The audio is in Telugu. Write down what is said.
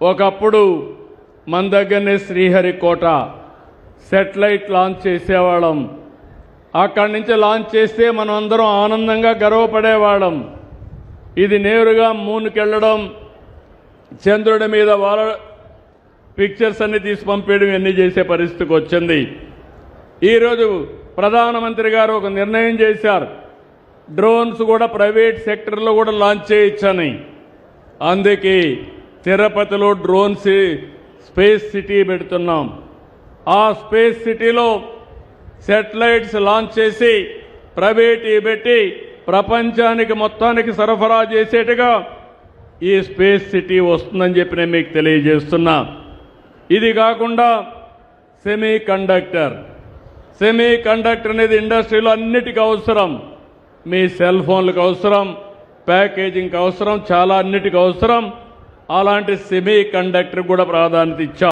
ఒకప్పుడు మన దగ్గరనే శ్రీహరికోట సెటిలైట్ లాంచ్ చేసేవాళ్ళం. అక్కడి నుంచి లాంచ్ చేస్తే మనం అందరం ఆనందంగా గర్వపడేవాళ్ళం. ఇది నేరుగా మూన్కి వెళ్ళడం, చంద్రుడి మీద వాళ్ళ పిక్చర్స్ అన్ని తీసి పంపేయడం ఇవన్నీ చేసే పరిస్థితికి వచ్చింది. ఈరోజు ప్రధానమంత్రి గారు ఒక నిర్ణయం చేశారు, డ్రోన్స్ కూడా ప్రైవేట్ సెక్టర్లో కూడా లాంచ్ చేయొచ్చని. అందుకే తిరుపతిలో డ్రోన్ స్పేస్ సిటీ పెడుతున్నాం. ఆ స్పేస్ సిటీలో శాటిలైట్స్ లాంచ్ చేసి ప్రైవేట్ పెట్టి ప్రపంచానికి మొత్తానికి సరఫరా చేసేట్టుగా ఈ స్పేస్ సిటీ వస్తుందని చెప్పి నేను మీకు తెలియజేస్తున్నా. ఇది కాకుండా సెమీ కండక్టర్ అనేది ఇండస్ట్రీలో అన్నిటికీ అవసరం. మీ సెల్ ఫోన్లకు అవసరం, ప్యాకేజింగ్కి అవసరం, చాలా అన్నిటికీ అవసరం. అలాంటి సెమీ కండక్టర్ కూడా ప్రాధాన్యత ఇచ్చాం.